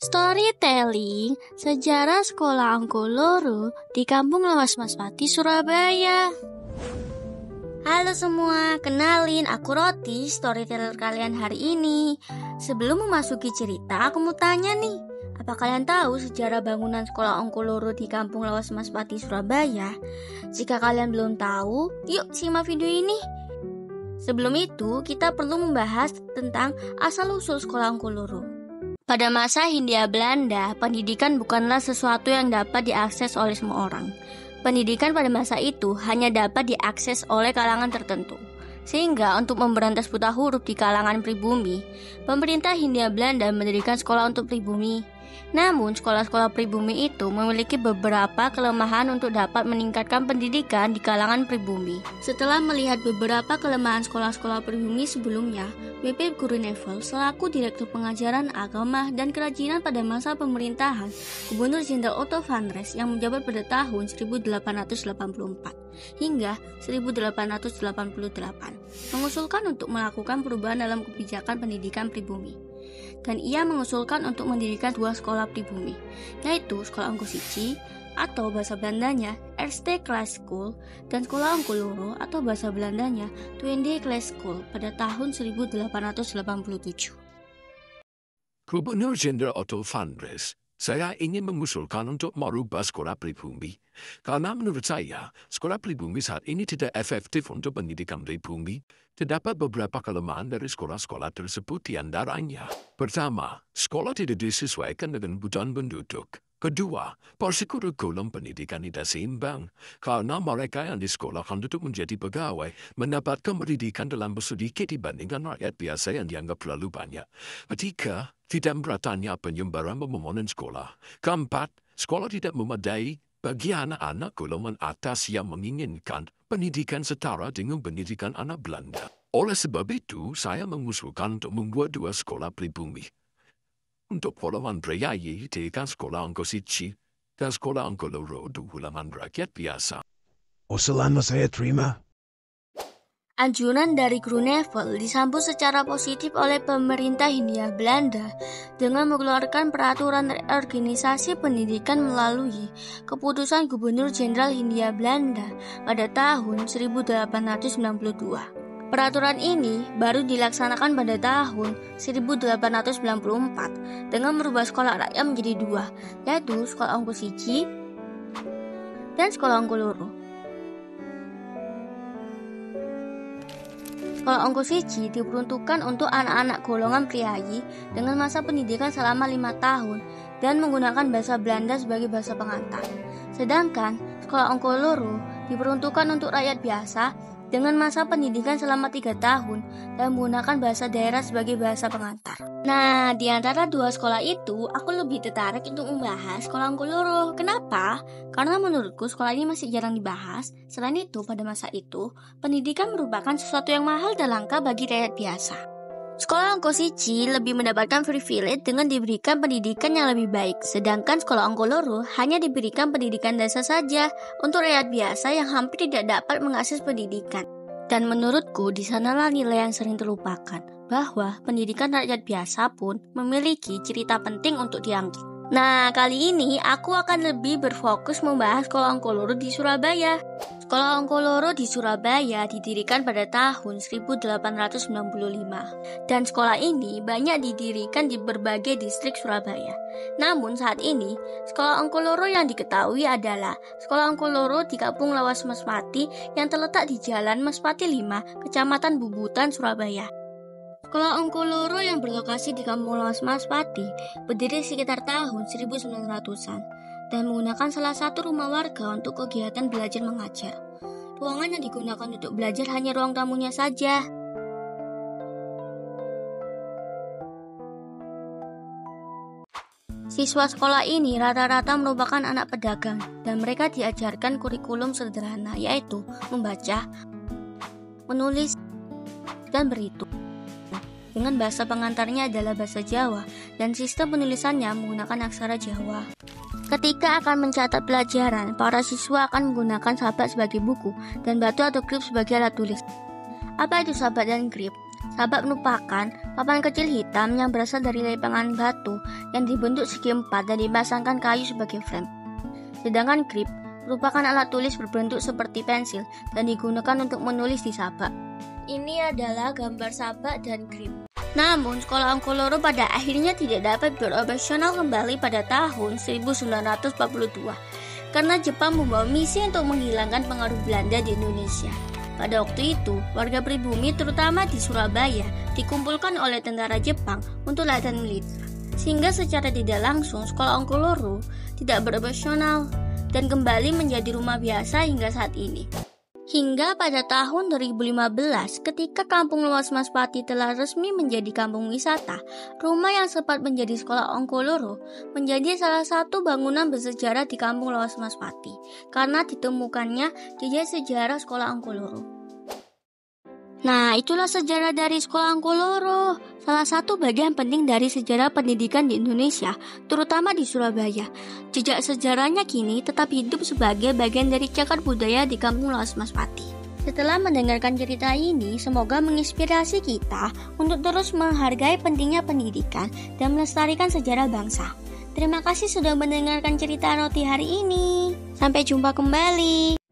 Storytelling Sejarah Sekolah Angkoloro di Kampung Lawas Maspati, Surabaya. Halo semua, kenalin aku Roti, storyteller kalian hari ini. Sebelum memasuki cerita, aku mau tanya nih, apa kalian tahu sejarah bangunan Sekolah Angkoloro di Kampung Lawas Maspati, Surabaya? Jika kalian belum tahu, yuk simak video ini. Sebelum itu, kita perlu membahas tentang asal-usul Sekolah Angkoloro. Pada masa Hindia Belanda, pendidikan bukanlah sesuatu yang dapat diakses oleh semua orang. Pendidikan pada masa itu hanya dapat diakses oleh kalangan tertentu. Sehingga untuk memberantas buta huruf di kalangan pribumi, pemerintah Hindia Belanda mendirikan sekolah untuk pribumi. Namun, sekolah-sekolah pribumi itu memiliki beberapa kelemahan untuk dapat meningkatkan pendidikan di kalangan pribumi. Setelah melihat beberapa kelemahan sekolah-sekolah pribumi sebelumnya, BP Groenevel selaku Direktur Pengajaran Agama dan Kerajinan pada masa pemerintahan Gubernur Jenderal Otto van Res yang menjabat pada tahun 1884 hingga 1888 mengusulkan untuk melakukan perubahan dalam kebijakan pendidikan pribumi. Dan ia mengusulkan untuk mendirikan dua sekolah pribumi, yaitu Sekolah Angkosici atau bahasa Belandanya Eerste Klas School dan Sekolah Angkoloro atau bahasa Belandanya Tweede Klas School pada tahun 1887. Gubernur Jenderal Otto van Res, saya ingin mengusulkan untuk merubah sekolah pribumi. Karena menurut saya, sekolah pribumi saat ini tidak efektif untuk pendidikan pribumi. Terdapat beberapa kelemahan dari sekolah-sekolah tersebut di antaranya. Pertama, sekolah tidak disesuaikan dengan kebutuhan penduduk. Kedua, porsi kurikulum pendidikan tidak seimbang, karena mereka yang disekolahkan untuk menjadi pegawai mendapatkan pendidikan dalam sedikit dibandingkan rakyat biasa yang dianggap terlalu banyak. Ketiga, tidak meratanya penyebaran pembangunan sekolah. Keempat, sekolah tidak memadai bagi anak-anak golongan atas yang menginginkan pendidikan setara dengan pendidikan anak Belanda. Oleh sebab itu, saya mengusulkan untuk membuat dua sekolah pribumi. Untuk golongan priayi, dirikan Sekolah Angkosici dan Sekolah Angkoloro untuk golongan rakyat biasa. Usulan saya terima. Anjuran dari Groenevel disambut secara positif oleh pemerintah Hindia Belanda dengan mengeluarkan peraturan organisasi pendidikan melalui keputusan Gubernur Jenderal Hindia Belanda pada tahun 1892. Peraturan ini baru dilaksanakan pada tahun 1894 dengan merubah sekolah rakyat menjadi dua, yaitu Sekolah Angkosici dan Sekolah Angkoloro. Sekolah Angkosici diperuntukkan untuk anak-anak golongan priayi dengan masa pendidikan selama 5 tahun dan menggunakan bahasa Belanda sebagai bahasa pengantar. Sedangkan Sekolah Angkoloro diperuntukkan untuk rakyat biasa dengan masa pendidikan selama 3 tahun dan menggunakan bahasa daerah sebagai bahasa pengantar. Nah, di antara dua sekolah itu, aku lebih tertarik untuk membahas Sekolah Angkoloro. Kenapa? Karena menurutku sekolah ini masih jarang dibahas. Selain itu, pada masa itu, pendidikan merupakan sesuatu yang mahal dan langka bagi rakyat biasa. Sekolah Angkosici lebih mendapatkan privilege dengan diberikan pendidikan yang lebih baik, sedangkan Sekolah Angkoloro hanya diberikan pendidikan dasar saja untuk rakyat biasa yang hampir tidak dapat mengakses pendidikan. Dan menurutku di sanalah nilai yang sering terlupakan, bahwa pendidikan rakyat biasa pun memiliki cerita penting untuk diangkat. Nah, kali ini aku akan lebih berfokus membahas Sekolah Angkoloro di Surabaya. Sekolah Angkoloro di Surabaya didirikan pada tahun 1895 dan sekolah ini banyak didirikan di berbagai distrik Surabaya. Namun saat ini, Sekolah Angkoloro yang diketahui adalah Sekolah Angkoloro di Kampung Lawas Maspati yang terletak di Jalan Maspati 5, Kecamatan Bubutan, Surabaya. Sekolah Angkoloro yang berlokasi di Kampung Lawas Maspati berdiri sekitar tahun 1900-an dan menggunakan salah satu rumah warga untuk kegiatan belajar mengajar. Ruangan yang digunakan untuk belajar hanya ruang tamunya saja. Siswa sekolah ini rata-rata merupakan anak pedagang dan mereka diajarkan kurikulum sederhana, yaitu membaca, menulis, dan berhitung. Dengan bahasa pengantarnya adalah bahasa Jawa dan sistem penulisannya menggunakan aksara Jawa. Ketika akan mencatat pelajaran, para siswa akan menggunakan sabak sebagai buku dan batu atau grip sebagai alat tulis. Apa itu sabak dan grip? Sabak merupakan papan kecil hitam yang berasal dari lepengan batu yang dibentuk segi empat dan dipasangkan kayu sebagai frame. Sedangkan grip merupakan alat tulis berbentuk seperti pensil dan digunakan untuk menulis di sabak. Ini adalah gambar sabak dan grip. Namun, sekolah Ongkoloro pada akhirnya tidak dapat beroperasional kembali pada tahun 1942 karena Jepang membawa misi untuk menghilangkan pengaruh Belanda di Indonesia. Pada waktu itu, warga pribumi terutama di Surabaya dikumpulkan oleh tentara Jepang untuk latihan militer. Sehingga secara tidak langsung sekolah Ongkoloro tidak beroperasional dan kembali menjadi rumah biasa hingga saat ini. Hingga pada tahun 2015 ketika Kampung Luas Mas Pati telah resmi menjadi kampung wisata, rumah yang sempat menjadi sekolah Ongkoloro menjadi salah satu bangunan bersejarah di Kampung Luas Mas Pati karena ditemukannya jejak sejarah sekolah Ongkoloro. Nah, itulah sejarah dari sekolah Ongkoloro, salah satu bagian penting dari sejarah pendidikan di Indonesia, terutama di Surabaya. Jejak sejarahnya kini tetap hidup sebagai bagian dari cagar budaya di Kampung Luas Mas Pati. Setelah mendengarkan cerita ini, semoga menginspirasi kita untuk terus menghargai pentingnya pendidikan dan melestarikan sejarah bangsa. Terima kasih sudah mendengarkan cerita Roti hari ini. Sampai jumpa kembali.